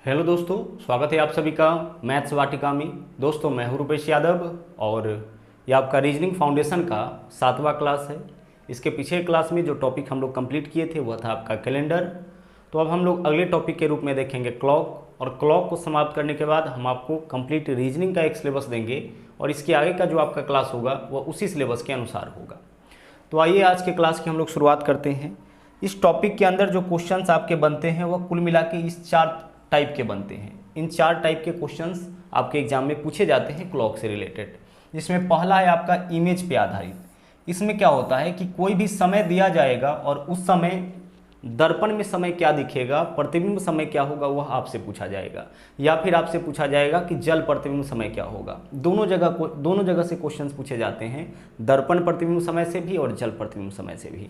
Hello दोस्तों, स्वागत है आप सभी का मैथ्स वाटिका में। दोस्तों मैं हूं रुपेश यादव और ये आपका रीजनिंग फाउंडेशन का 7वां क्लास है। इसके पीछे क्लास में जो टॉपिक हम लोग कंप्लीट किए थे वह था आपका कैलेंडर। तो अब हम लोग अगले टॉपिक के रूप में देखेंगे क्लॉक, और क्लॉक को समाप्त करने के बाद हम आपको कंप्लीट रीजनिंग का एक सिलेबस देंगे और इसके आगे का जो आपका क्लास होगा वह उसी सिलेबस के अनुसार होगा। तो आइए आज के क्लास की हम लोग शुरुआत करते हैं। इस टॉपिक के अंदर जो क्वेश्चंस आपके बनते हैं वह कुल मिला के इस 4 टाइप के बनते हैं। इन 4 टाइप के क्वेश्चंस आपके एग्जाम में पूछे जाते हैं क्लॉक से रिलेटेड, जिसमें पहला है आपका इमेज पे आधारित। इसमें क्या होता है कि कोई भी समय दिया जाएगा और उस समय दर्पण में समय क्या दिखेगा, प्रतिबिंब समय क्या होगा, वह आपसे पूछा जाएगा, या फिर आपसे पूछा जाएगा कि जल प्रतिबिंब समय क्या होगा। दोनों जगह से क्वेश्चंस पूछे जाते हैं, दर्पण प्रतिबिंब समय से भी और जल प्रतिबिंब समय से भी।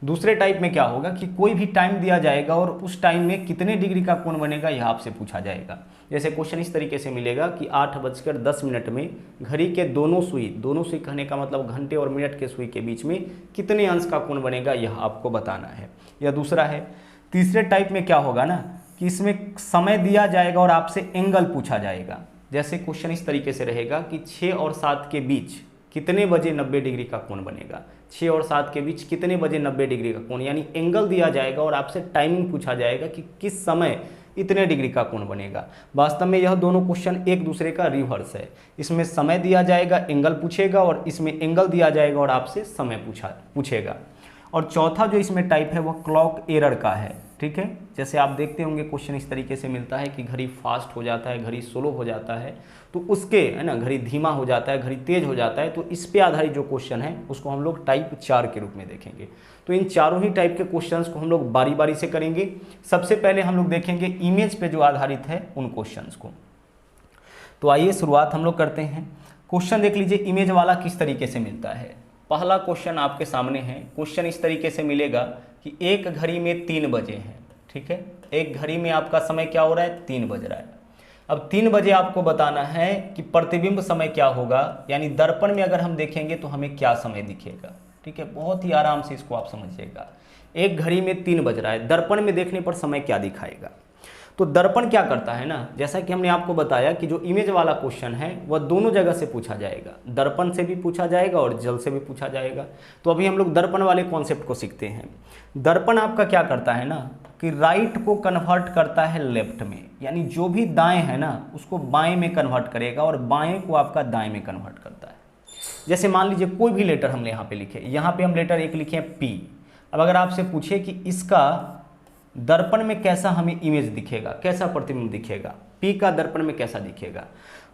दूसरे टाइप में क्या होगा कि कोई भी टाइम दिया जाएगा और उस टाइम में कितने डिग्री का कोण बनेगा यह आपसे पूछा जाएगा। जैसे क्वेश्चन इस तरीके से मिलेगा कि 8:10 में घड़ी के दोनों सुई कहने का मतलब घंटे और मिनट के सुई के बीच में कितने अंश का कोण बनेगा यह आपको बताना है। यह दूसरा है। तीसरे टाइप में क्या होगा ना कि इसमें समय दिया जाएगा और आपसे एंगल पूछा जाएगा। जैसे क्वेश्चन इस तरीके से रहेगा कि 6 और 7 के बीच कितने बजे 90 डिग्री का कोण बनेगा। 6 और 7 के बीच कितने बजे 90 डिग्री का कोण, यानी एंगल दिया जाएगा और आपसे टाइमिंग पूछा जाएगा कि किस समय इतने डिग्री का कोण बनेगा। वास्तव में यह दोनों क्वेश्चन एक दूसरे का रिवर्स है। इसमें समय दिया जाएगा, एंगल पूछेगा, और इसमें एंगल दिया जाएगा और आपसे समय पूछेगा। और चौथा जो इसमें टाइप है वह क्लॉक एरर का है। ठीक है, जैसे आप देखते होंगे क्वेश्चन इस तरीके से मिलता है कि घड़ी फास्ट हो जाता है, घड़ी स्लो हो जाता है, तो उसके है ना, घड़ी धीमा हो जाता है, घड़ी तेज हो जाता है, तो इस पे आधारित जो क्वेश्चन है उसको हम लोग टाइप 4 के रूप में देखेंगे। तो इन चारों ही टाइप के क्वेश्चंस को हम लोग बारी बारी से करेंगे। सबसे पहले हम लोग देखेंगे इमेज पे जो आधारित है उन क्वेश्चंस को। तो आइए शुरुआत हम लोग करते हैं। क्वेश्चन देख लीजिए इमेज वाला किस तरीके से मिलता है। पहला क्वेश्चन आपके सामने है। क्वेश्चन इस तरीके से मिलेगा कि एक घड़ी में 3 बजे हैं। ठीक है, एक घड़ी में आपका समय क्या हो रहा है, 3 बज रहा है। अब 3 बजे आपको बताना है कि प्रतिबिंब समय क्या होगा, यानी दर्पण में अगर हम देखेंगे तो हमें क्या समय दिखेगा। ठीक है, बहुत ही आराम से इसको आप समझिएगा। एक घड़ी में 3 बज रहा है, दर्पण में देखने पर समय क्या दिखाएगा। तो दर्पण क्या करता है ना, जैसा कि हमने आपको बताया कि जो इमेज वाला क्वेश्चन है वह दोनों जगह से पूछा जाएगा, दर्पण से भी पूछा जाएगा और जल से भी पूछा जाएगा। तो अभी हम लोग दर्पण वाले कॉन्सेप्ट को सीखते हैं। दर्पण आपका क्या करता है ना कि राइट को कन्वर्ट करता है लेफ्ट में, यानी जो भी दाएं है ना उसको बाएं में कन्वर्ट करेगा और बाएं को आपका दाएं में कन्वर्ट करता है। जैसे मान लीजिए कोई भी लेटर हमने यहाँ पे लिखे, यहाँ पे हम लेटर एक लिखे हैं P। अब अगर आपसे पूछे कि इसका दर्पण में कैसा हमें इमेज दिखेगा, कैसा प्रतिबिंब दिखेगा, P का दर्पण में कैसा दिखेगा,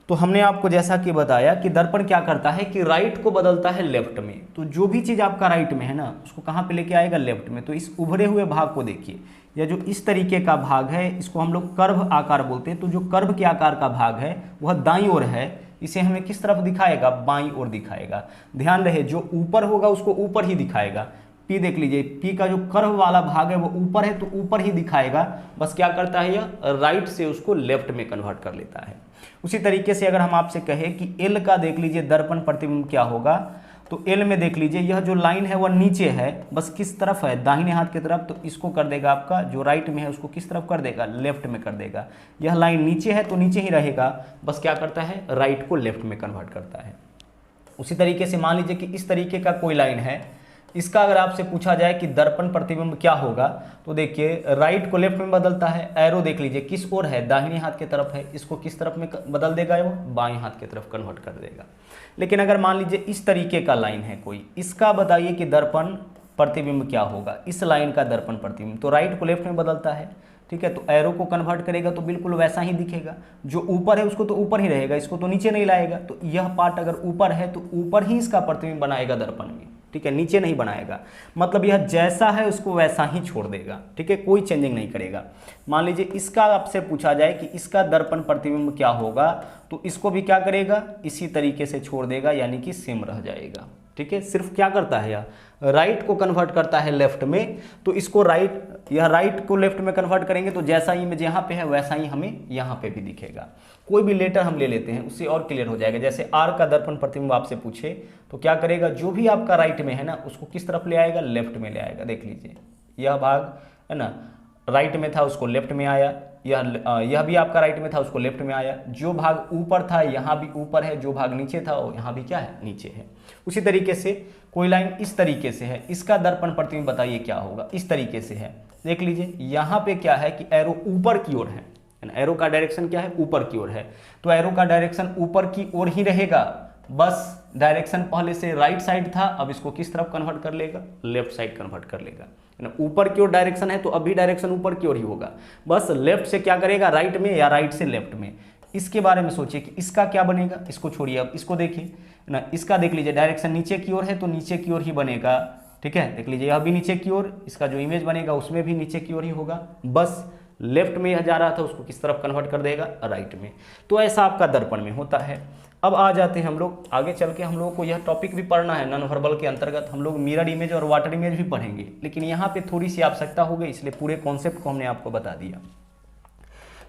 तो हमने आपको जैसा कि बताया कि दर्पण क्या करता है कि राइट को बदलता है लेफ्ट में। तो जो भी चीज़ आपका राइट में है ना उसको कहाँ पे लेके आएगा, लेफ्ट में। तो इस उभरे हुए भाग को देखिए, या जो इस तरीके का भाग है इसको हम लोग कर्व आकार बोलते हैं। तो जो कर्व के आकार का भाग है वह दाईं ओर है, इसे हमें किस तरफ दिखाएगा, बाईं ओर दिखाएगा। ध्यान रहे जो ऊपर होगा उसको ऊपर ही दिखाएगा। P देख लीजिए, P का जो कर्व वाला भाग है वो ऊपर है तो ऊपर ही दिखाएगा। बस क्या करता है यह, राइट से उसको लेफ्ट में कन्वर्ट कर लेता है। उसी तरीके से अगर हम आपसे कहें कि L का देख लीजिए दर्पण प्रतिबिंब क्या होगा, तो L में देख लीजिए यह जो लाइन है वह नीचे है, बस किस तरफ है, दाहिने हाथ की तरफ। तो इसको कर देगा आपका जो राइट में है उसको किस तरफ कर देगा, लेफ्ट में कर देगा। यह लाइन नीचे है तो नीचे ही रहेगा, बस क्या करता है, राइट को लेफ्ट में कन्वर्ट करता है। उसी तरीके से मान लीजिए कि इस तरीके का कोई लाइन है, इसका अगर आपसे पूछा जाए कि दर्पण प्रतिबिंब क्या होगा, तो देखिए राइट को लेफ्ट में बदलता है। एरो देख लीजिए किस ओर है, दाहिने हाथ की तरफ है, इसको किस तरफ में बदल देगा, वो बाएं हाथ की तरफ कन्वर्ट कर देगा। लेकिन अगर मान लीजिए इस तरीके का लाइन है कोई, इसका बताइए कि दर्पण प्रतिबिंब क्या होगा, इस लाइन का दर्पण प्रतिबिंब, तो राइट को लेफ्ट में बदलता है। ठीक है, तो एरो को कन्वर्ट करेगा तो बिल्कुल वैसा ही दिखेगा। जो ऊपर है उसको तो ऊपर ही रहेगा, इसको तो नीचे नहीं लाएगा। तो यह पार्ट अगर ऊपर है तो ऊपर ही इसका प्रतिबिंब बनाएगा दर्पण में। ठीक है, नीचे नहीं बनाएगा, मतलब यह जैसा है उसको वैसा ही छोड़ देगा। ठीक है, कोई चेंजिंग नहीं करेगा। मान लीजिए इसका आपसे पूछा जाए कि इसका दर्पण प्रतिबिंब क्या होगा, तो इसको भी क्या करेगा, इसी तरीके से छोड़ देगा, यानी कि सेम रह जाएगा। ठीक है, सिर्फ क्या करता है यह, राइट को कन्वर्ट करता है लेफ्ट में। तो इसको यह राइट को लेफ्ट में कन्वर्ट करेंगे तो जैसा इमेज यहाँ पे है वैसा ही हमें यहाँ पे भी दिखेगा। कोई भी लेटर हम ले लेते हैं उससे और क्लियर हो जाएगा। जैसे R का दर्पण प्रतिबिंब आपसे पूछे तो क्या करेगा, जो भी आपका राइट में है ना उसको किस तरफ ले आएगा, लेफ्ट में ले आएगा। देख लीजिए यह भाग है ना राइट में था उसको लेफ्ट में आया, यह भी आपका राइट में था, उसको लेफ्ट में आया। जो भाग ऊपर था यहाँ भी ऊपर है, जो भाग नीचे था वो यहाँ भी क्या है, नीचे है। उसी तरीके से कोई लाइन इस तरीके से है, इसका दर्पण प्रतिबिंब बताइए क्या होगा, इस तरीके से है। देख लीजिए यहाँ पे क्या है कि एरो ऊपर की ओर है ना, एरो का डायरेक्शन क्या है, ऊपर की ओर है, तो एरो का डायरेक्शन ऊपर की ओर ही रहेगा। बस डायरेक्शन पहले से राइट साइड था, अब इसको किस तरफ कन्वर्ट कर लेगा, लेफ्ट साइड कन्वर्ट कर लेगा, है ना। ऊपर की ओर डायरेक्शन है तो अभी डायरेक्शन ऊपर की ओर ही होगा, बस लेफ्ट से क्या करेगा, राइट में, या राइट से लेफ्ट में। इसके बारे में सोचिए कि इसका क्या बनेगा, इसको छोड़िए, अब इसको देखिए ना, इसका देख लीजिए डायरेक्शन नीचे की ओर है तो नीचे की ओर ही बनेगा, ठीक है। देख लीजिए यह भी नीचे की ओर, इसका जो इमेज बनेगा उसमें भी नीचे की ओर ही होगा, बस लेफ्ट में यह जा रहा था उसको किस तरफ कन्वर्ट कर देगा, राइट में। तो ऐसा आपका दर्पण में होता है। अब आ जाते हैं हम लोग आगे चल के, हम लोगों को यह टॉपिक भी पढ़ना है, नॉन वर्बल के अंतर्गत हम लोग मिरर इमेज और वाटर इमेज भी पढ़ेंगे, लेकिन यहाँ पे थोड़ी सी आवश्यकता हो गई, इसलिए पूरे कॉन्सेप्ट को हमने आपको बता दिया।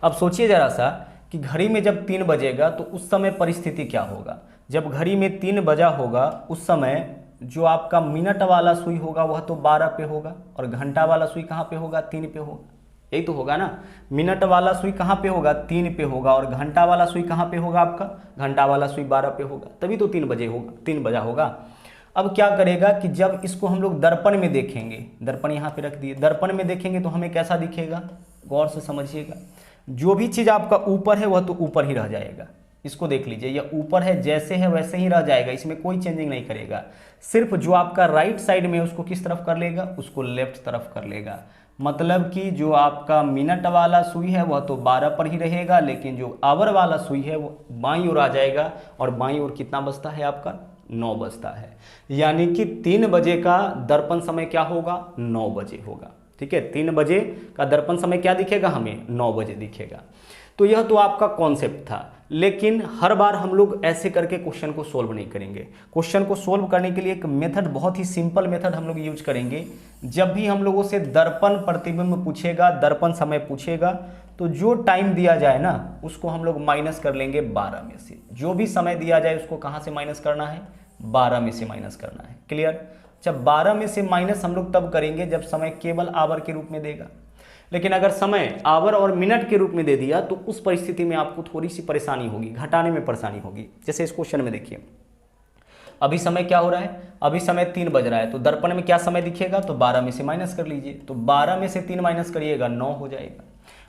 अब सोचिए जरा सा कि घड़ी में जब 3 बजेगा तो उस समय परिस्थिति क्या होगा। जब घड़ी में 3 बजा होगा उस समय जो आपका मिनट वाला सुई होगा वह तो 12 पे होगा, और घंटा वाला सुई कहाँ पे होगा, 3 पे होगा, यही तो होगा ना। मिनट वाला सुई कहाँ पे होगा, 3 पे होगा, और घंटा वाला सुई कहाँ पे होगा आपका, घंटा वाला सुई 12 पे होगा, तभी तो 3 बजे होगा, 3 बजा होगा। अब क्या करेगा कि जब इसको हम लोग दर्पण में देखेंगे, दर्पण यहाँ पे रख दिए, दर्पण में देखेंगे तो हमें कैसा दिखेगा, गौर से समझिएगा। जो भी चीज़ आपका ऊपर है वह तो ऊपर ही रह जाएगा, इसको देख लीजिए, यह ऊपर है जैसे है वैसे ही रह जाएगा, इसमें कोई चेंजिंग नहीं करेगा। सिर्फ जो आपका राइट साइड में है उसको किस तरफ कर लेगा, उसको लेफ्ट तरफ कर लेगा। मतलब कि जो आपका मिनट वाला सुई है वह तो 12 पर ही रहेगा, लेकिन जो आवर वाला सुई है वो बाईं ओर आ जाएगा, और बाईं ओर कितना बजता है आपका, 9 बजता है। यानी कि 3 बजे का दर्पण समय क्या होगा, 9 बजे होगा, ठीक है। 3 बजे का दर्पण समय क्या दिखेगा हमें, 9 बजे दिखेगा। तो यह तो आपका कॉन्सेप्ट था, लेकिन हर बार हम लोग ऐसे करके क्वेश्चन को सोल्व नहीं करेंगे। क्वेश्चन को सोल्व करने के लिए एक मेथड, बहुत ही सिंपल मेथड हम लोग यूज करेंगे। जब भी हम लोगों से दर्पण प्रतिबिंब पूछेगा, दर्पण समय पूछेगा, तो जो टाइम दिया जाए ना उसको हम लोग माइनस कर लेंगे 12 में से। जो भी समय दिया जाए उसको कहाँ से माइनस करना है, 12 में से माइनस करना है। क्लियर। जब 12 में से माइनस हम लोग तब करेंगे जब समय केवल आवर के रूप में देगा, लेकिन अगर समय आवर और मिनट के रूप में दे दिया तो उस परिस्थिति में आपको थोड़ी सी परेशानी होगी, घटाने में परेशानी होगी। जैसे इस क्वेश्चन में देखिए, अभी समय क्या हो रहा है, अभी समय 3 बज रहा है, तो दर्पण में क्या समय दिखेगा, तो 12 में से माइनस कर लीजिए, तो 12 में से 3 माइनस करिएगा, 9 हो जाएगा।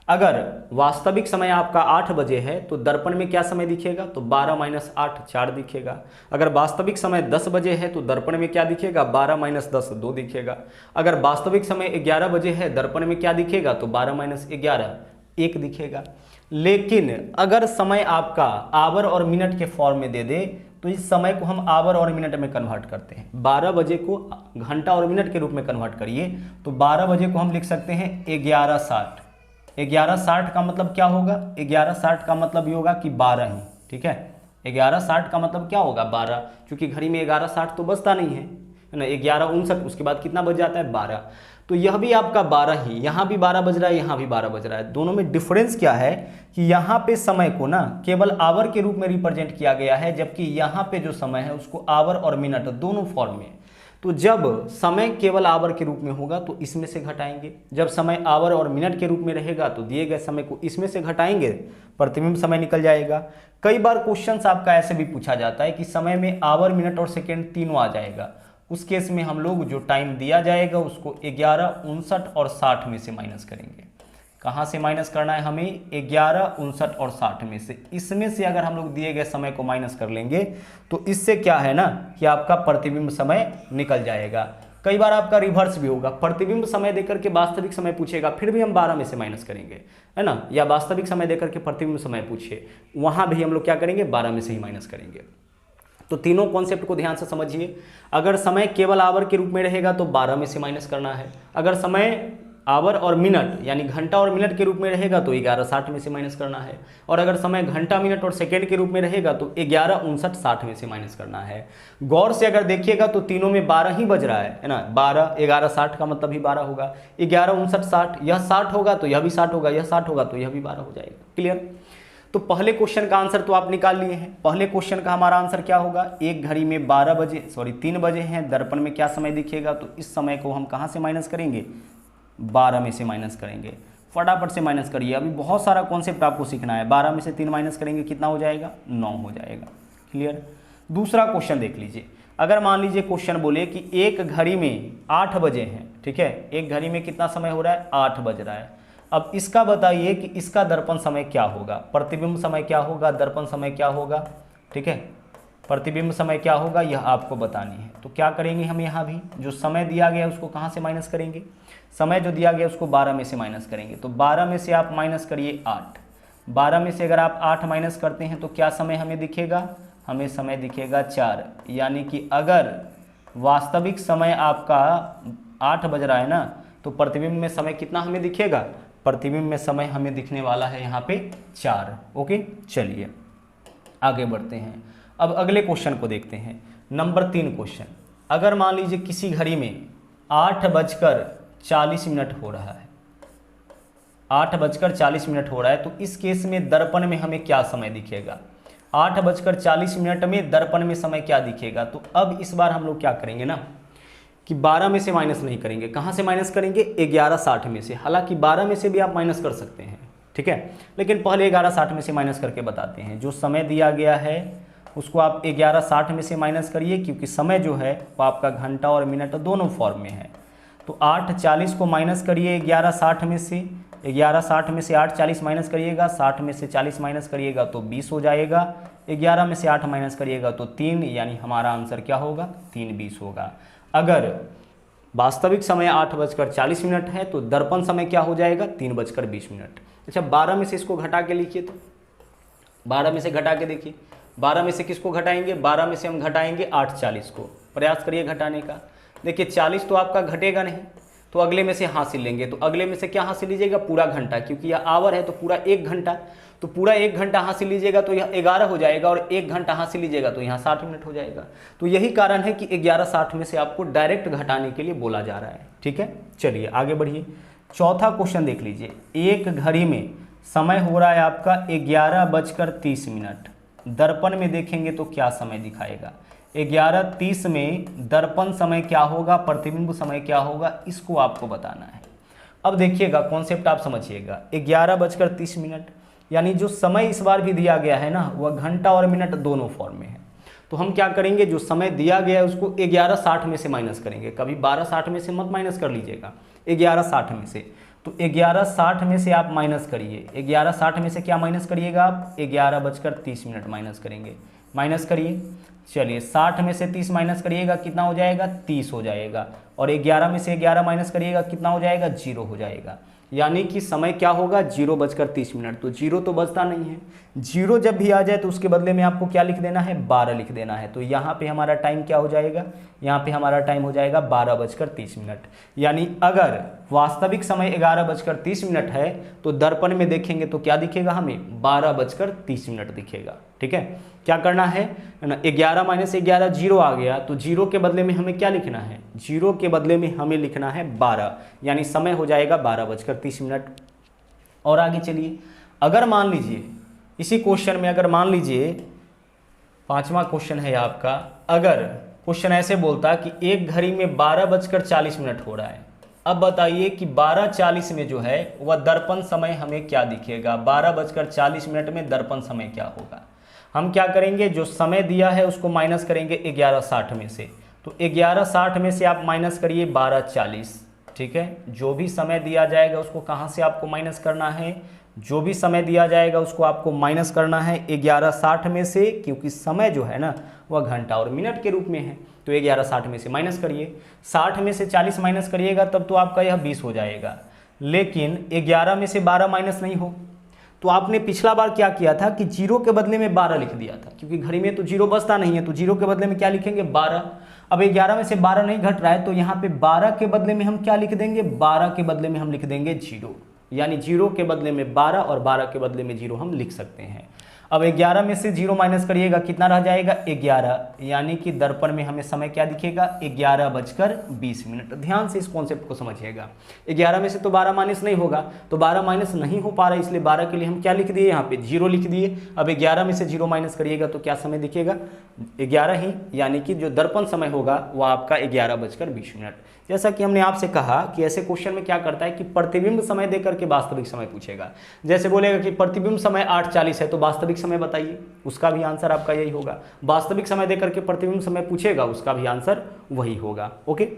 अगर वास्तविक समय आपका 8 बजे है तो दर्पण में क्या समय दिखेगा, तो 12 - 8 4 दिखेगा। अगर वास्तविक समय 10 बजे है तो दर्पण में क्या दिखेगा, 12 - 10 2 दिखेगा। अगर वास्तविक समय 11 बजे है दर्पण में क्या दिखेगा, तो 12 - 11 1 दिखेगा। लेकिन अगर समय आपका आवर और मिनट के फॉर्म में दे दे तो इस समय को हम आवर और मिनट में कन्वर्ट करते हैं। 12 बजे को घंटा और मिनट के रूप में कन्वर्ट करिए तो 12 बजे को हम लिख सकते हैं 11:60। 11:60 का मतलब क्या होगा, 11:60 का मतलब ये होगा कि 12 ही, ठीक है। 11:60 का मतलब क्या होगा, 12, क्योंकि घड़ी में 11:60 तो बजता नहीं है ना, 11:59 उसके बाद कितना बज जाता है, 12। तो यह भी आपका 12 ही, यहाँ भी 12 बज रहा है, यहाँ भी 12 बज रहा है। दोनों में डिफरेंस क्या है कि यहाँ पे समय को ना केवल आवर के रूप में रिप्रेजेंट किया गया है, जबकि यहाँ पे जो समय है उसको आवर और मिनट दोनों फॉर्म में। तो जब समय केवल आवर के रूप में होगा तो इसमें से घटाएंगे, जब समय आवर और मिनट के रूप में रहेगा तो दिए गए समय को इसमें से घटाएंगे, प्रतिबिंब समय निकल जाएगा। कई बार क्वेश्चंस आपका ऐसे भी पूछा जाता है कि समय में आवर, मिनट और सेकेंड तीनों आ जाएगा। उस केस में हम लोग जो टाइम दिया जाएगा उसको 11, 59 और 60 में से माइनस करेंगे। कहाँ से माइनस करना है हमें, 11, 59 और 60 में से। इसमें से अगर हम लोग दिए गए समय को माइनस कर लेंगे तो इससे क्या है ना कि आपका प्रतिबिंब समय निकल जाएगा। कई बार आपका रिवर्स भी होगा, प्रतिबिंब समय देकर के वास्तविक समय पूछेगा फिर भी हम 12 में से माइनस करेंगे, है ना। या वास्तविक समय देकर के प्रतिबिंब समय पूछे, वहाँ भी हम लोग क्या करेंगे, 12 में से ही माइनस करेंगे। तो तीनों कॉन्सेप्ट को ध्यान से समझिए। अगर समय केवल आवर के रूप में रहेगा तो 12 में से माइनस करना है। अगर समय आवर और मिनट यानी घंटा और मिनट के रूप में रहेगा तो 11:60 में से माइनस करना है। और अगर समय घंटा, मिनट और सेकंड के रूप में रहेगा तो 11, 59, 60 में से माइनस करना है। गौर से अगर देखिएगा तो तीनों में 12 ही बज रहा है ना। 12, 11, 60 का मतलब ही 12 होगा। 11, 59, 60, यह 60 होगा तो यह भी 60 होगा, यह 60 होगा तो यह भी 12 हो जाएगा। क्लियर। तो पहले क्वेश्चन का आंसर तो आप निकाल लिए हैं। पहले क्वेश्चन का हमारा आंसर क्या होगा, एक घड़ी में 3 बजे हैं, दर्पण में क्या समय दिखेगा, तो इस समय को हम कहाँ से माइनस करेंगे, 12 में से माइनस करेंगे। फटाफट से माइनस करिए, अभी बहुत सारा कॉन्सेप्ट आपको सीखना है। 12 में से 3 माइनस करेंगे कितना हो जाएगा, 9 हो जाएगा। क्लियर। दूसरा क्वेश्चन देख लीजिए, अगर मान लीजिए क्वेश्चन बोले कि एक घड़ी में 8 बजे हैं, ठीक है, एक घड़ी में कितना समय हो रहा है, 8 बज रहा है। अब इसका बताइए कि इसका दर्पण समय क्या होगा, प्रतिबिंब समय क्या होगा, दर्पण समय क्या होगा, ठीक है, प्रतिबिंब समय क्या होगा, यह आपको बतानी है। तो क्या करेंगे हम, यहाँ भी जो समय दिया गया है उसको कहाँ से माइनस करेंगे, समय जो दिया गया उसको 12 में से माइनस करेंगे। तो 12 में से आप माइनस करिए 8, 12 में से अगर आप 8 माइनस करते हैं तो क्या समय हमें दिखेगा, हमें समय दिखेगा 4। यानी कि अगर वास्तविक समय आपका 8 बज रहा है ना, तो प्रतिबिंब में समय कितना हमें दिखेगा, प्रतिबिंब में समय हमें दिखने वाला है यहाँ पे 4। ओके, चलिए आगे बढ़ते हैं। अब अगले क्वेश्चन को देखते हैं, नंबर 3 क्वेश्चन। अगर मान लीजिए किसी घड़ी में 8:40 हो रहा है, 8:40 हो रहा है, तो इस केस में दर्पण में हमें क्या समय दिखेगा, 8:40 में दर्पण में समय क्या दिखेगा। तो अब इस बार हम लोग क्या करेंगे ना कि 12 में से माइनस नहीं करेंगे, कहाँ से माइनस करेंगे, 11:60 में से। हालांकि 12 में से भी आप माइनस कर सकते हैं, ठीक है, लेकिन पहले 11:60 में से माइनस करके बताते हैं। जो समय दिया गया है उसको आप 11:60 में से माइनस करिए, क्योंकि समय जो है वो आपका घंटा और मिनट दोनों फॉर्म में है। तो 8:40 को माइनस करिए 11:60 में से, 11:60 में से 8:40 माइनस करिएगा, 60 में से 40 माइनस करिएगा तो 20 हो जाएगा, 11 में से 8 माइनस करिएगा तो 3, यानी हमारा आंसर क्या होगा, 3:20 होगा। अगर वास्तविक समय 8:40 है तो दर्पण समय क्या हो जाएगा, 3:20। अच्छा, 12 में से इसको घटा के लिखिए, तो 12 में से घटा के देखिए, 12 में से किसको घटाएंगे, 12 में से हम घटाएंगे 8:40 को। प्रयास करिए घटाने का। देखिए 40 तो आपका घटेगा नहीं, तो अगले में से हासिल लेंगे। तो अगले में से क्या हासिल लीजिएगा, पूरा घंटा, क्योंकि यह आवर है तो पूरा 1 घंटा, तो पूरा 1 घंटा हासिल लीजिएगा तो यह 11 हो जाएगा, और 1 घंटा हासिल लीजिएगा तो यहाँ 60 मिनट हो जाएगा। तो यही कारण है कि 11:60 में से आपको डायरेक्ट घटाने के लिए बोला जा रहा है, ठीक है। चलिए आगे बढ़िए, चौथा क्वेश्चन देख लीजिए। एक घड़ी में समय हो रहा है आपका 11:30, दर्पण में देखेंगे तो क्या समय दिखाएगा, 11:30 में दर्पण समय क्या होगा, प्रतिबिंब समय क्या होगा, इसको आपको बताना है। अब देखिएगा कॉन्सेप्ट आप समझिएगा, 11:30, यानी जो समय इस बार भी दिया गया है ना, वह घंटा और मिनट दोनों फॉर्म में है। तो हम क्या करेंगे, जो समय दिया गया है उसको 11:60 में से माइनस करेंगे, कभी 12:60 में से मत माइनस कर लीजिएगा, 11:60 में से। तो 11:60 में से आप माइनस करिए, 11:60 में से क्या माइनस करिएगा आप, 11:30 माइनस करेंगे, माइनस करिए। चलिए 60 में से 30 माइनस करिएगा, कितना हो जाएगा, 30 हो जाएगा, और 11 में से 11 माइनस करिएगा, कितना हो जाएगा, 0 हो जाएगा। यानी कि समय क्या होगा, 0:30। तो 0 तो बचता नहीं है, 0 जब भी आ जाए तो उसके बदले में आपको क्या लिख देना है, 12 लिख देना है। तो यहाँ पे हमारा टाइम क्या हो जाएगा, यहाँ पे हमारा टाइम हो जाएगा 12:30। यानी अगर वास्तविक समय 11:30 है तो दर्पण में देखेंगे तो क्या दिखेगा, हमें 12:30 दिखेगा, ठीक है। क्या करना है ना, 11 माइनस 11 0 आ गया, तो 0 के बदले में हमें क्या लिखना है, 0 के बदले में हमें लिखना है 12, यानी समय हो जाएगा 12:30। और आगे चलिए, अगर मान लीजिए इसी क्वेश्चन में, अगर मान लीजिए 5वां क्वेश्चन है आपका, अगर क्वेश्चन ऐसे बोलता कि एक घड़ी में 12:40 हो रहा है। अब बताइए कि 12:40 में जो है वह दर्पण समय हमें क्या दिखेगा, 12:40 में दर्पण समय क्या होगा। हम क्या करेंगे, जो समय दिया है उसको माइनस करेंगे 11:60 में से। तो 11:60 में से आप माइनस करिए 12:40, ठीक है। जो भी समय दिया जाएगा उसको कहाँ से आपको माइनस करना है, जो भी समय दिया जाएगा उसको आपको माइनस करना है 11:60 में से, क्योंकि समय जो है ना वह घंटा और मिनट के रूप में है। तो 11:60 में से माइनस करिए, 60 में से 40 माइनस करिएगा तब तो आपका यह 20 हो जाएगा। लेकिन 11 में से 12 माइनस नहीं हो, तो आपने पिछला बार क्या किया था कि 0 के बदले में 12 लिख दिया था, क्योंकि घड़ी में तो 0 बचता नहीं है, तो 0 के बदले में क्या लिखेंगे, 12। अब 11 में से 12 नहीं घट रहा है, तो यहाँ पे 12 के बदले में हम क्या लिख देंगे, 12 के बदले में हम लिख देंगे 0, यानी 0 के बदले में 12 और 12 के बदले में 0 हम लिख सकते हैं। अब 11 में से 0 माइनस करिएगा, कितना रह जाएगा 11, यानी कि दर्पण में हमें समय क्या दिखेगा 11:20। ध्यान से इस कॉन्सेप्ट को समझिएगा। 11 में से तो 12 माइनस नहीं होगा, तो 12 माइनस नहीं हो पा रहा है, इसलिए 12 के लिए हम क्या लिख दिए यहाँ पे 0 लिख दिए। अब 11 में से 0 माइनस करिएगा तो क्या समय दिखेगा 11 ही, यानी कि जो दर्पण समय होगा वो आपका 11:20। जैसा कि हमने आपसे कहा कि ऐसे क्वेश्चन में क्या करता है कि प्रतिबिंब समय देकर के वास्तविक समय पूछेगा। जैसे बोलेगा कि प्रतिबिंब समय 8:40 है तो वास्तविक समय बताइए, उसका भी आंसर आपका यही होगा। वास्तविक समय देकर के प्रतिबिंब समय पूछेगा, उसका भी आंसर वही होगा। ओके,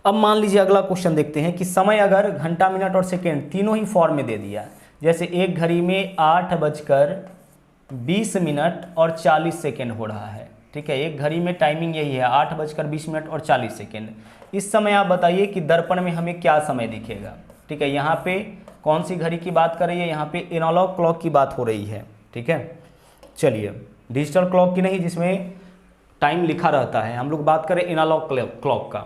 अब मान लीजिए अगला क्वेश्चन देखते हैं कि समय अगर घंटा, मिनट और सेकेंड तीनों ही फॉर्म में दे दिया, जैसे एक घड़ी में 8:20 और 40 सेकेंड हो रहा है। ठीक है, एक घड़ी में टाइमिंग यही है 8:20 और 40 सेकेंड। इस समय आप बताइए कि दर्पण में हमें क्या समय दिखेगा। ठीक है, यहाँ पे कौन सी घड़ी की बात कर रही है, यहाँ पे एनालॉग क्लॉक की बात हो रही है। ठीक है, चलिए डिजिटल क्लॉक की नहीं जिसमें टाइम लिखा रहता है, हम लोग बात करें एनालॉग क्लॉक का।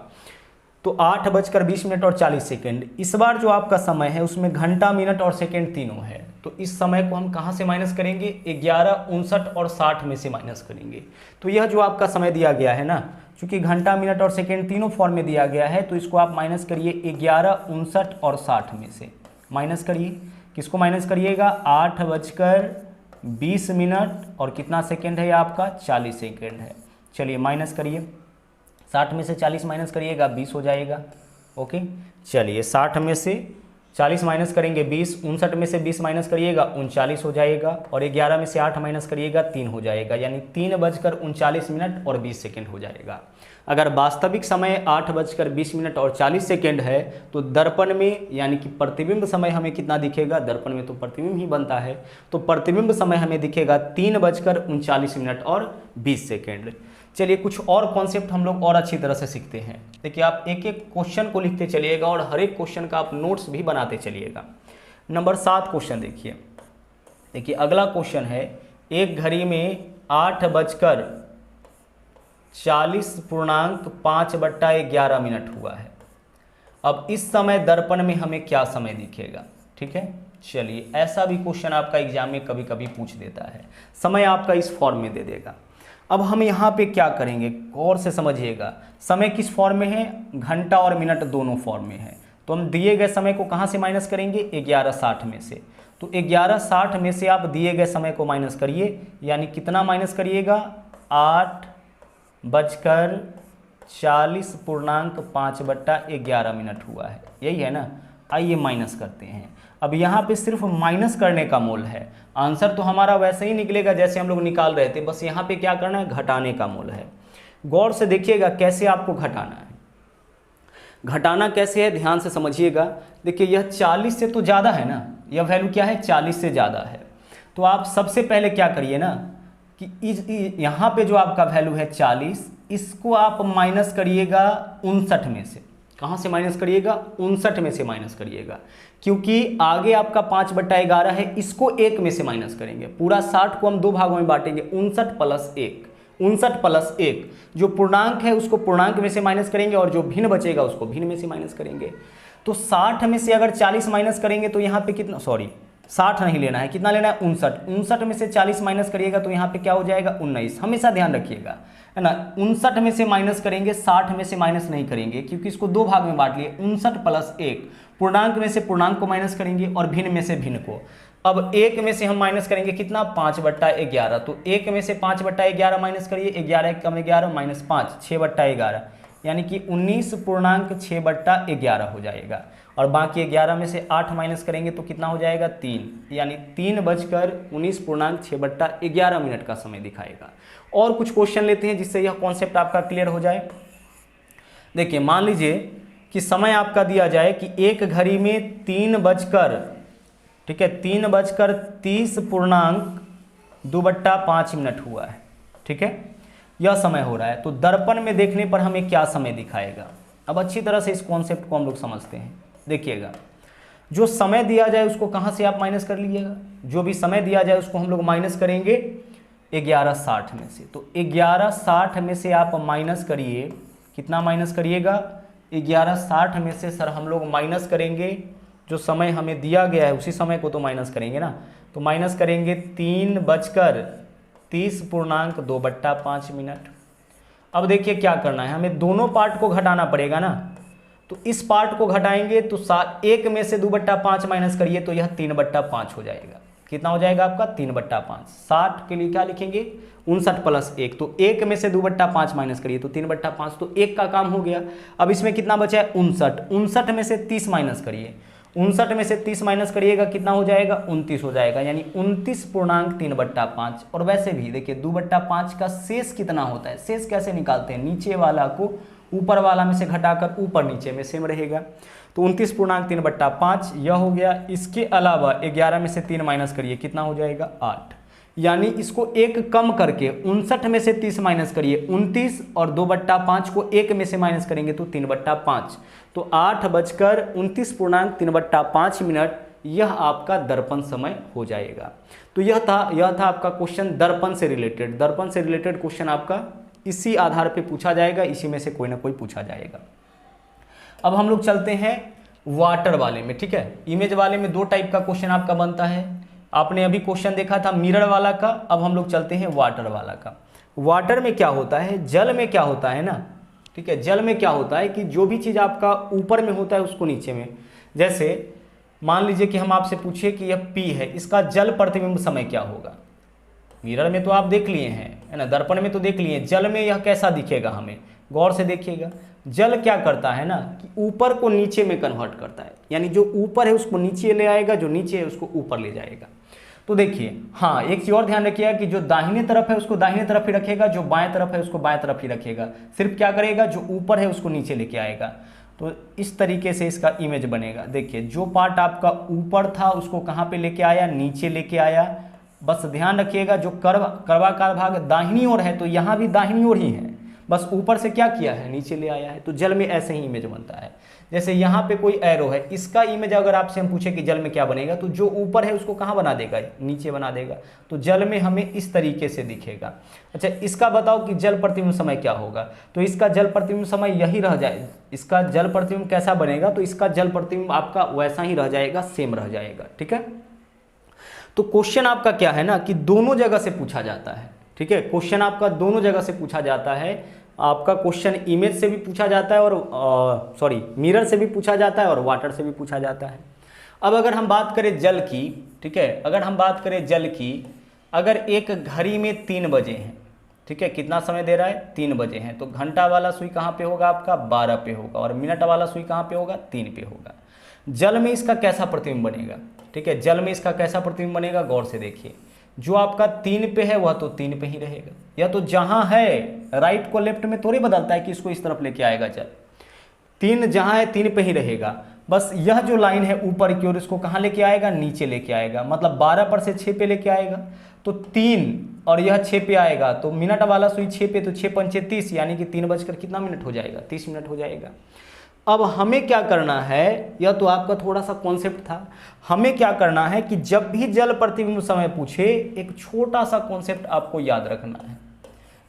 तो 8:20 और 40 सेकेंड, इस बार जो आपका समय है उसमें घंटा, मिनट और सेकेंड तीनों है। तो इस समय को हम कहाँ से माइनस करेंगे 11, 59 और 60 में से माइनस करेंगे। तो यह जो आपका समय दिया गया है ना, चूंकि घंटा, मिनट और सेकेंड तीनों फॉर्म में दिया गया है, तो इसको आप माइनस करिए 11, 59 और 60 में से माइनस करिए। किसको माइनस करिएगा 8:20 और कितना सेकेंड है आपका 40 सेकेंड है। चलिए माइनस करिए, 60 में से 40 माइनस करिएगा 20 हो जाएगा। ओके, चलिए 60 में से 40 माइनस करेंगे 20, 59 में से 20 माइनस करिएगा 39 हो जाएगा, और 11 में से 8 माइनस करिएगा 3 हो जाएगा, यानी 3:39 और 20 सेकेंड हो जाएगा। अगर वास्तविक समय 8:20 और 40 सेकेंड है तो दर्पण में यानी कि प्रतिबिंब समय हमें कितना दिखेगा, दर्पण में तो प्रतिबिंब ही बनता है, तो प्रतिबिंब समय हमें दिखेगा 3:39 और 20 सेकेंड। चलिए कुछ और कॉन्सेप्ट हम लोग और अच्छी तरह से सीखते हैं। देखिए आप एक एक क्वेश्चन को लिखते चलिएगा और हर एक क्वेश्चन का आप नोट्स भी बनाते चलिएगा। नंबर 7 क्वेश्चन देखिए। देखिए अगला क्वेश्चन है, एक घड़ी में 8:40.5/11 हुआ है। अब इस समय दर्पण में हमें क्या समय दिखेगा। ठीक है, चलिए ऐसा भी क्वेश्चन आपका एग्जाम में कभी कभी पूछ देता है, समय आपका इस फॉर्म में दे देगा। अब हम यहाँ पे क्या करेंगे, गौर से समझिएगा, समय किस फॉर्म में है, घंटा और मिनट दोनों फॉर्म में है। तो हम दिए गए समय को कहाँ से माइनस करेंगे 11:60 में से। तो 11:60 में से आप दिए गए समय को माइनस करिए, यानी कितना माइनस करिएगा 8:40.5/11 हुआ है, यही है ना। आइए माइनस करते हैं। अब यहाँ पे सिर्फ माइनस करने का मोल है, आंसर तो हमारा वैसे ही निकलेगा जैसे हम लोग निकाल रहे थे, बस यहाँ पे क्या करना है घटाने का मोल है। गौर से देखिएगा कैसे आपको घटाना है, घटाना कैसे है ध्यान से समझिएगा। देखिए यह 40 से तो ज़्यादा है ना, यह वैल्यू क्या है 40 से ज़्यादा है। तो आप सबसे पहले क्या करिए ना कि यहाँ पे जो आपका वैल्यू है 40, इसको आप माइनस करिएगा 59 में से। कहाँ से माइनस करिएगा 59 में से माइनस करिएगा, क्योंकि आगे आपका 5/11 है, इसको 1 में से माइनस करेंगे। पूरा 60 को हम 2 भागों में बांटेंगे, 59 + 1, 59 + 1। जो पूर्णांक है उसको पूर्णांक में से माइनस करेंगे और जो भिन्न बचेगा उसको भिन्न में से माइनस करेंगे। तो 60 में से अगर 40 माइनस करेंगे तो यहाँ पे कितना, सॉरी 60 नहीं लेना है, कितना लेना है 59। 59 में से 40 माइनस करिएगा तो यहाँ पे क्या हो जाएगा 19। हमेशा ध्यान रखिएगा है ना, 59 में से माइनस करेंगे, 60 में से माइनस नहीं करेंगे, क्योंकि इसको 2 भाग में बांट लिए। 59 + 1, पूर्णांक में से पूर्णांक को माइनस करेंगे और भिन्न में से भिन्न को। अब 1 में से हम माइनस करेंगे कितना 5/11, तो 1 में से 5/11 माइनस करिए, 11 × 11 -5, 6/11, यानी कि 19.6/11 हो जाएगा। और बाकी 11 में से 8 माइनस करेंगे तो कितना हो जाएगा 3, यानी 3:19.6/11 का समय दिखाएगा। और कुछ क्वेश्चन लेते हैं जिससे यह कॉन्सेप्ट आपका क्लियर हो जाए। देखिए मान लीजिए कि समय आपका दिया जाए कि एक घड़ी में 3:30.2/5 हुआ है। ठीक है, यह समय हो रहा है। तो दर्पण में देखने पर हमें क्या समय दिखाएगा। अब अच्छी तरह से इस कॉन्सेप्ट को हम लोग समझते हैं। देखिएगा, जो समय दिया जाए उसको कहाँ से आप माइनस कर लीजिएगा, जो भी समय दिया जाए उसको हम लोग माइनस करेंगे 11:60 में से। तो 11:60 में से आप माइनस करिए, कितना माइनस करिएगा 11:60 में से सर हम लोग माइनस करेंगे जो समय हमें दिया गया है उसी समय को तो माइनस करेंगे ना, तो माइनस करेंगे 3:30.2/5 मिनट। अब देखिए क्या करना है, हमें दोनों पार्ट को घटाना पड़ेगा ना, तो इस पार्ट को घटाएंगे तो 1 में से 2/5 माइनस करिए तो यह 3/5 हो जाएगा। कितना हो जाएगा आपका 3/5। 60 के लिए क्या लिखेंगे 59 + 1, तो 1 में से 2/5 माइनस करिए तो 3/5, तो 1 का काम हो गया। अब इसमें कितना बचा है 59, 59 में से 30 माइनस करिए, 59 में से 30 माइनस करिएगा कितना हो जाएगा 29 हो जाएगा, यानी 29.3/5। और वैसे भी देखिए 2/5 का शेष कितना होता है, शेष कैसे निकालते हैं, नीचे वाला को ऊपर वाला में से घटाकर ऊपर नीचे में सेम रहेगा, तो 29.3/5 यह हो गया। इसके अलावा 11 में से 3 माइनस करिए कितना हो जाएगा 8, यानी इसको 1 कम करके 59 में से 30 माइनस करिए 29, और 2/5 को 1 में से माइनस करेंगे तो 3/5, तो 8:29.3/5 मिनट यह आपका दर्पण समय हो जाएगा। तो यह था आपका क्वेश्चन दर्पण से रिलेटेड। दर्पण से रिलेटेड क्वेश्चन आपका इसी आधार पे पूछा जाएगा, इसी में से कोई ना कोई पूछा जाएगा। अब हम लोग चलते हैं वाटर वाले में, ठीक है। इमेज वाले में 2 टाइप का क्वेश्चन आपका बनता है, आपने अभी क्वेश्चन देखा था मिरर वाला का, अब हम लोग चलते हैं वाटर वाला का। वाटर में क्या होता है, जल में क्या होता है ना, ठीक है, जल में क्या होता है कि जो भी चीज़ आपका ऊपर में होता है उसको नीचे में, जैसे मान लीजिए कि हम आपसे पूछे कि यह P है, इसका जल प्रतिबिंब समय क्या होगा। मिरर में तो आप देख लिए हैं, है ना, दर्पण में तो देख लिए, जल में यह कैसा दिखेगा, हमें गौर से देखिएगा। जल क्या करता है ना कि ऊपर को नीचे में कन्वर्ट करता है, यानी जो ऊपर है उसको नीचे ले आएगा, जो नीचे है उसको ऊपर ले जाएगा। तो देखिए हाँ, एक चीज़ और ध्यान रखिएगा कि जो दाहिने तरफ है उसको दाहिने तरफ ही रखेगा, जो बाएं तरफ है उसको बाएं तरफ ही रखेगा, सिर्फ क्या करेगा जो ऊपर है उसको नीचे लेके आएगा। तो इस तरीके से इसका इमेज बनेगा। देखिए जो पार्ट आपका ऊपर था उसको कहाँ पे लेके आया, नीचे लेके आया। बस ध्यान रखिएगा जो कर्वाकार भाग दाहिनी ओर है तो यहाँ भी दाहिनी ओर ही है, बस ऊपर से क्या किया है नीचे ले आया है। तो जल में ऐसे ही इमेज बनता है। जैसे यहाँ पे कोई एरो है, इसका इमेज अगर आपसे हम पूछे कि जल में क्या बनेगा, तो जो ऊपर है उसको कहाँ बना देगा, नीचे बना देगा। तो जल में हमें इस तरीके से दिखेगा। अच्छा इसका बताओ कि जल प्रतिबिंब समय क्या होगा, तो इसका जल प्रतिबिंब समय यही रह जाए। इसका जल प्रतिबिंब कैसा बनेगा, तो इसका जल प्रतिबिंब आपका वैसा ही रह जाएगा, सेम रह जाएगा, ठीक है। तो क्वेश्चन आपका क्या है ना कि दोनों जगह से पूछा जाता है, ठीक है। क्वेश्चन आपका दोनों जगह से पूछा जाता है। आपका क्वेश्चन इमेज से भी पूछा जाता है और मिरर से भी पूछा जाता है और वाटर से भी पूछा जाता है। अब अगर हम बात करें जल की, ठीक है, अगर हम बात करें जल की, अगर एक घड़ी में 3 बजे हैं, ठीक है, कितना समय दे रहा है 3 बजे हैं, तो घंटा वाला सुई कहाँ पे होगा आपका 12 पे होगा, और मिनट वाला सुई कहाँ पे होगा 3 पे होगा। जल में इसका कैसा प्रतिबिंब बनेगा, ठीक है, जल में इसका कैसा प्रतिबिंब बनेगा, गौर से देखिए। जो आपका 3 पे है वह तो 3 पे ही रहेगा, या तो जहां है राइट को लेफ्ट में थोड़ी बदलता है कि इसको इस तरफ लेके आएगा जल। 3 जहां है 3 पे ही रहेगा। बस यह जो लाइन है ऊपर की ओर इसको कहां लेके आएगा, नीचे लेके आएगा। मतलब 12 पर से 6 पे लेके आएगा, तो 3 और यह 6 पे आएगा, तो मिनट वाला सुई 6 पे, तो 6 पंचे 30, यानी कि 3 बजकर कितना मिनट हो जाएगा 30 मिनट हो जाएगा। अब हमें क्या करना है, यह तो आपका थोड़ा सा कॉन्सेप्ट था। हमें क्या करना है कि जब भी जल प्रतिबिंब समय पूछे, एक छोटा सा कॉन्सेप्ट आपको याद रखना है।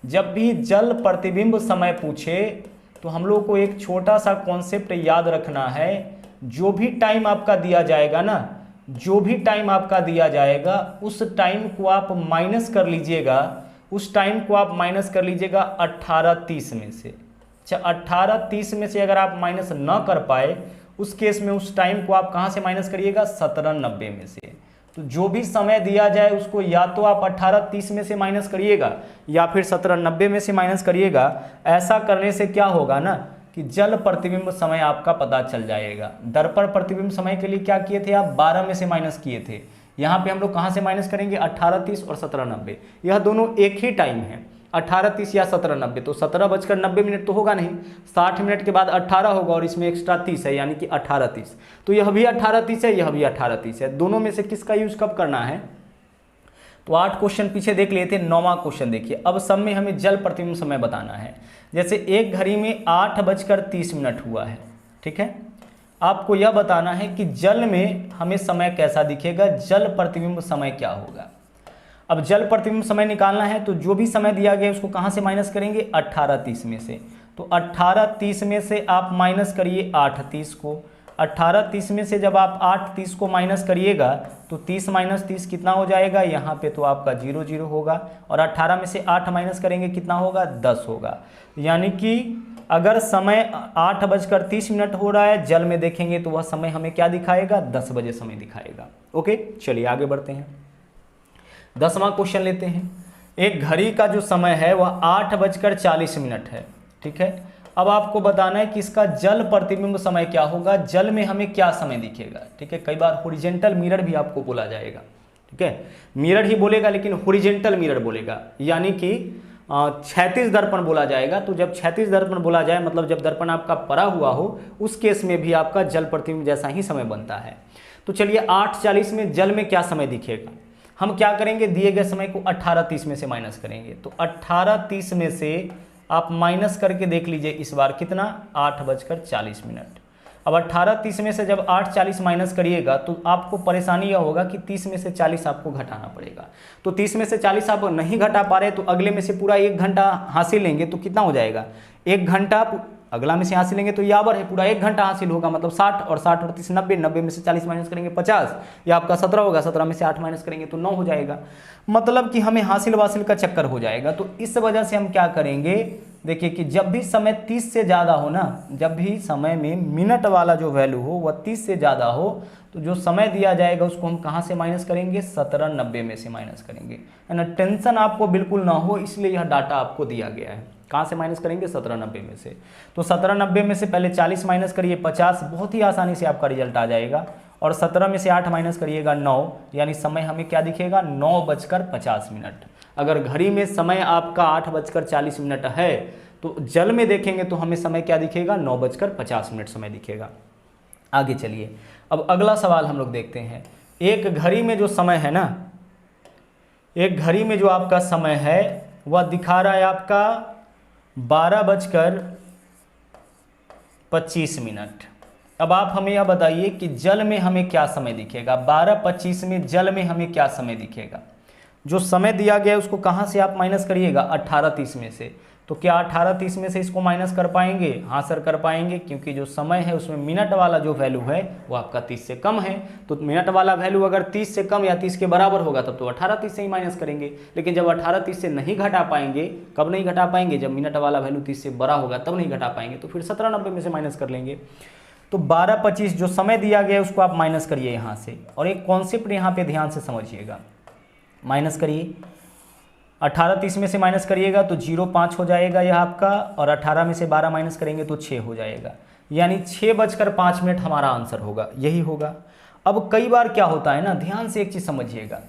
जब भी जल प्रतिबिंब समय पूछे तो हम लोग को एक छोटा सा कॉन्सेप्ट याद रखना है। जो भी टाइम आपका दिया जाएगा ना, जो भी टाइम आपका दिया जाएगा उस टाइम को आप माइनस कर लीजिएगा, उस टाइम को आप माइनस कर लीजिएगा 18:30 में से। अच्छा 18:30 में से अगर आप माइनस न कर पाए, उस केस में उस टाइम को आप कहाँ से माइनस करिएगा 17:90 में से। तो जो भी समय दिया जाए उसको या तो आप 18:30 में से माइनस करिएगा या फिर 17:90 में से माइनस करिएगा। ऐसा करने से क्या होगा ना कि जल प्रतिबिंब समय आपका पता चल जाएगा। दर्पण प्रतिबिंब समय के लिए क्या किए थे आप 12 में से माइनस किए थे, यहाँ पे हम लोग कहाँ से माइनस करेंगे 18:30 और 17:90। यह दोनों एक ही टाइम है 18:30 या 17:90। तो 17:90 तो होगा नहीं, 60 मिनट के बाद 18 होगा और इसमें एक्स्ट्रा 30 है, यानी कि 18:30। तो यह भी 18:30 है, यह भी 18:30 है। दोनों में से किसका यूज कब करना है। तो 8 क्वेश्चन पीछे देख लिए थे। 9वां क्वेश्चन देखिए। अब सब में हमें जल प्रतिबिंब समय बताना है। जैसे एक घड़ी में 8:30 हुआ है, ठीक है। आपको यह बताना है कि जल में हमें समय कैसा दिखेगा, जल प्रतिबिंब समय क्या होगा। अब जल प्रतिबिंब समय निकालना है तो जो भी समय दिया गया उसको कहाँ से माइनस करेंगे 18:30 में से। तो 18:30 में से आप माइनस करिए 8:30 को। 18:30 में से जब आप 8:30 को माइनस करिएगा तो 30 - 30 कितना हो जाएगा, यहाँ पे तो आपका 0 0 होगा, और 18 में से 8 माइनस करेंगे कितना होगा, 10 होगा। यानी कि अगर समय 8:30 हो रहा है, जल में देखेंगे तो वह समय हमें क्या दिखाएगा, 10 बजे समय दिखाएगा। ओके, चलिए आगे बढ़ते हैं। 10वां क्वेश्चन लेते हैं। एक घड़ी का जो समय है वह 8:40 है। ठीक है, अब आपको बताना है कि इसका जल प्रतिबिंब समय क्या होगा, जल में हमें क्या समय दिखेगा। ठीक है, कई बार हॉरिजॉन्टल मिरर भी आपको बोला जाएगा। ठीक है, मिरर ही बोलेगा लेकिन हॉरिजॉन्टल मिरर बोलेगा, यानी कि क्षैतिज दर्पण बोला जाएगा। तो जब क्षैतिज दर्पण बोला जाए मतलब जब दर्पण आपका परा हुआ हो, उस केस में भी आपका जल प्रतिबिंब जैसा ही समय बनता है। तो चलिए 8:40 में जल में क्या समय दिखेगा, हम क्या करेंगे, दिए गए समय को 18:30 में से माइनस करेंगे। तो 18:30 में से आप माइनस करके देख लीजिए इस बार कितना, 8:40। अब 18:30 में से जब 8:40 माइनस करिएगा तो आपको परेशानी यह होगा कि 30 में से 40 आपको घटाना पड़ेगा। तो 30 में से 40 आप नहीं घटा पा रहे तो अगले में से पूरा 1 घंटा हासिल लेंगे तो कितना हो जाएगा, 1 घंटा अगला में से हासिल लेंगे तो यावर है, पूरा 1 घंटा हासिल होगा, मतलब 60 और 60 और 30 90, 90 में से 40 माइनस करेंगे 50, या आपका 17 होगा, 17 में से 8 माइनस करेंगे तो 9 हो जाएगा। मतलब कि हमें हासिल वासिल का चक्कर हो जाएगा। तो इस वजह से हम क्या करेंगे, देखिए कि जब भी समय 30 से ज़्यादा हो ना, जब भी समय में मिनट वाला जो वैल्यू हो वह 30 से ज़्यादा हो, तो जो समय दिया जाएगा उसको हम कहाँ से माइनस करेंगे, 1790 में से माइनस करेंगे, है ना। टेंशन आपको बिल्कुल ना हो, इसलिए यह डाटा आपको दिया गया है। कहाँ से माइनस करेंगे, 1790 में से। तो 1790 में से पहले 40 माइनस करिए 50, बहुत ही आसानी से आपका रिजल्ट आ जाएगा। और 17 में से 8 माइनस करिएगा 9, यानी समय हमें क्या दिखेगा, 9:50। अगर घड़ी में समय आपका 8:40 है तो जल में देखेंगे तो हमें समय क्या दिखेगा, 9:50 समय दिखेगा। आगे चलिए, अब अगला सवाल हम लोग देखते हैं। एक घड़ी में जो समय है ना, एक घड़ी में जो आपका समय है वह दिखा रहा है आपका 12:25। अब आप हमें यह बताइए कि जल में हमें क्या समय दिखेगा, 12:25 में जल में हमें क्या समय दिखेगा। जो समय दिया गया है उसको कहाँ से आप माइनस करिएगा, 18:30 में से। तो क्या 18:30 में से इसको माइनस कर पाएंगे, हाँ सर कर पाएंगे, क्योंकि जो समय है उसमें मिनट वाला जो वैल्यू है वो आपका 30 से कम है। तो मिनट वाला वैल्यू अगर 30 से कम या 30 के बराबर होगा तब तो 18:30 से ही माइनस करेंगे। लेकिन जब 18:30 से नहीं घटा पाएंगे, कब नहीं घटा पाएंगे, जब मिनट वाला वैल्यू 30 से बड़ा होगा तब नहीं घटा पाएंगे, तो फिर 1790 में से माइनस कर लेंगे। तो 12:25 जो समय दिया गया है उसको आप माइनस करिए यहाँ से। और एक कॉन्सेप्ट यहाँ पे ध्यान से समझिएगा, माइनस करिए 18:30 में से माइनस करिएगा तो 0.5 हो जाएगा यह आपका, और 18 में से 12 माइनस करेंगे तो 6 हो जाएगा, यानी 6:05 हमारा आंसर होगा, यही होगा। अब कई बार क्या होता है ना, ध्यान से एक चीज़ समझिएगा,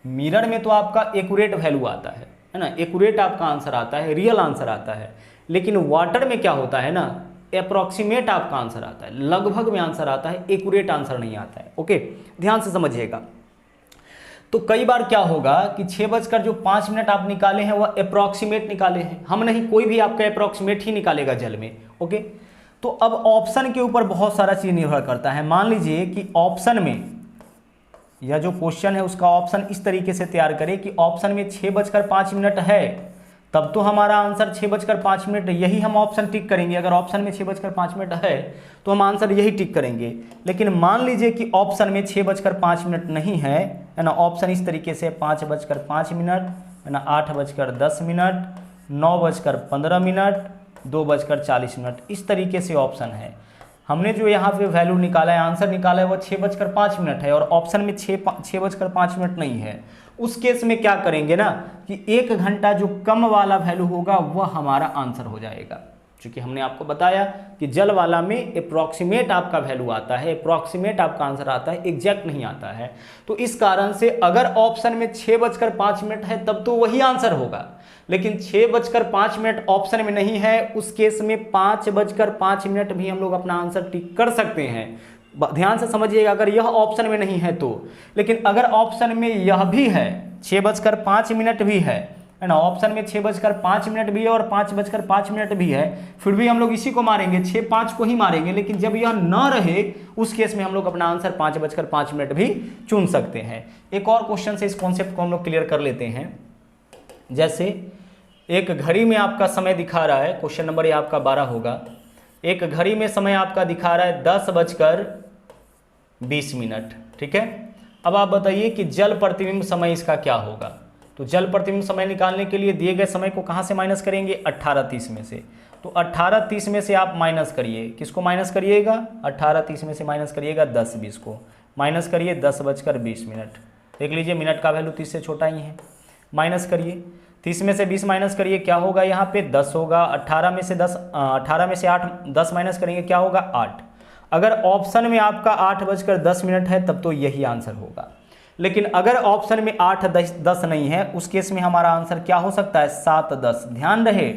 मिरर में तो आपका एक्यूरेट वैल्यू आता है ना, एक्यूरेट आपका आंसर आता है, रियल आंसर आता है। लेकिन वाटर में क्या होता है ना, अप्रॉक्सीमेट आपका आंसर आता है, लगभग में आंसर आता है, एक्यूरेट आंसर नहीं आता है। ओके, ध्यान से समझिएगा। तो कई बार क्या होगा कि 6:05 आप निकाले हैं वह अप्रॉक्सीमेट निकाले हैं, हम नहीं, कोई भी आपका अप्रॉक्सीमेट ही निकालेगा जल में। ओके, तो अब ऑप्शन के ऊपर बहुत सारा चीज़ निर्भर करता है। मान लीजिए कि ऑप्शन में, यह जो क्वेश्चन है उसका ऑप्शन इस तरीके से तैयार करें कि ऑप्शन में 6:05 है, तब तो हमारा आंसर 6:05, यही हम ऑप्शन टिक करेंगे। अगर ऑप्शन में 6:05 है तो हम आंसर यही टिक करेंगे। लेकिन मान लीजिए कि ऑप्शन में 6:05 नहीं है ना, ऑप्शन इस तरीके से 5:05 है ना, 8:10, 9:15, 2:40, इस तरीके से ऑप्शन है। हमने जो यहाँ पे वैल्यू निकाला है, आंसर निकाला है, वो 6:05 है, और ऑप्शन में 6:05 नहीं है। उस केस में क्या करेंगे ना कि 1 घंटा जो कम वाला वैल्यू होगा वह हमारा आंसर हो जाएगा। क्योंकि हमने आपको बताया कि जल वाला में अप्रॉक्सीमेट आपका वैल्यू आता है, अप्रॉक्सीमेट आपका आंसर आता है, एग्जैक्ट नहीं आता है। तो इस कारण से अगर ऑप्शन में 6:05 है तब तो वही आंसर होगा, लेकिन 6:05 ऑप्शन में नहीं है, उस केस में 5:05 भी हम लोग अपना आंसर टिक कर सकते हैं। ध्यान से समझिएगा, अगर यह ऑप्शन में नहीं है तो। लेकिन अगर ऑप्शन में यह भी है, 6:05 भी है ना, ऑप्शन में 6:05 भी है और 5:05 भी है, फिर भी हम लोग इसी को मारेंगे, 6-5 को ही मारेंगे। लेकिन जब यह ना रहे उस केस में हम लोग अपना आंसर 5:05 भी चुन सकते हैं। एक और क्वेश्चन से इस कॉन्सेप्ट को हम लोग क्लियर कर लेते हैं। जैसे एक घड़ी में आपका समय दिखा रहा है, क्वेश्चन नंबर ये आपका 12 होगा, एक घड़ी में समय आपका दिखा रहा है 10:20। ठीक है, अब आप बताइए कि जल प्रतिबिंब समय इसका क्या होगा। तो जल प्रतिबिंब समय निकालने के लिए दिए गए समय को कहाँ से माइनस करेंगे, 18:30 में से। तो 18:30 में से आप माइनस करिए, किसको माइनस करिएगा, 18:30 में से माइनस करिएगा 10:20 को, माइनस करिए 10:20। देख लीजिए मिनट का वैल्यू 30 से छोटा ही है, माइनस करिए 30 में से 20 माइनस करिए, क्या होगा यहाँ पे 10 होगा। 18 में से 8 10 माइनस करेंगे, क्या होगा 8। अगर ऑप्शन में आपका 8:10 है तब तो यही आंसर होगा, लेकिन अगर ऑप्शन में 8:10 नहीं है उस केस में हमारा आंसर क्या हो सकता है, 7:10। ध्यान रहे,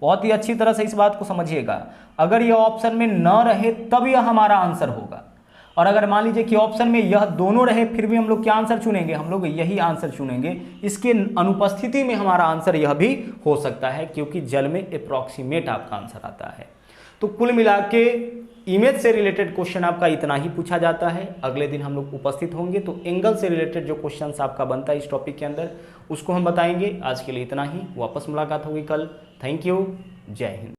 बहुत ही अच्छी तरह से इस बात को समझिएगा, अगर यह ऑप्शन में न रहे तब यह हमारा आंसर होगा, और अगर मान लीजिए कि ऑप्शन में यह दोनों रहे फिर भी हम लोग क्या आंसर चुनेंगे, हम लोग यही आंसर चुनेंगे। इसके अनुपस्थिति में हमारा आंसर यह भी हो सकता है, क्योंकि जल में अप्रॉक्सीमेट आपका आंसर आता है। तो कुल मिला के इमेज से रिलेटेड क्वेश्चन आपका इतना ही पूछा जाता है। अगले दिन हम लोग उपस्थित होंगे तो एंगल से रिलेटेड जो क्वेश्चन आपका बनता है इस टॉपिक के अंदर उसको हम बताएंगे। आज के लिए इतना ही, वापस मुलाकात होगी कल। थैंक यू, जय हिंद।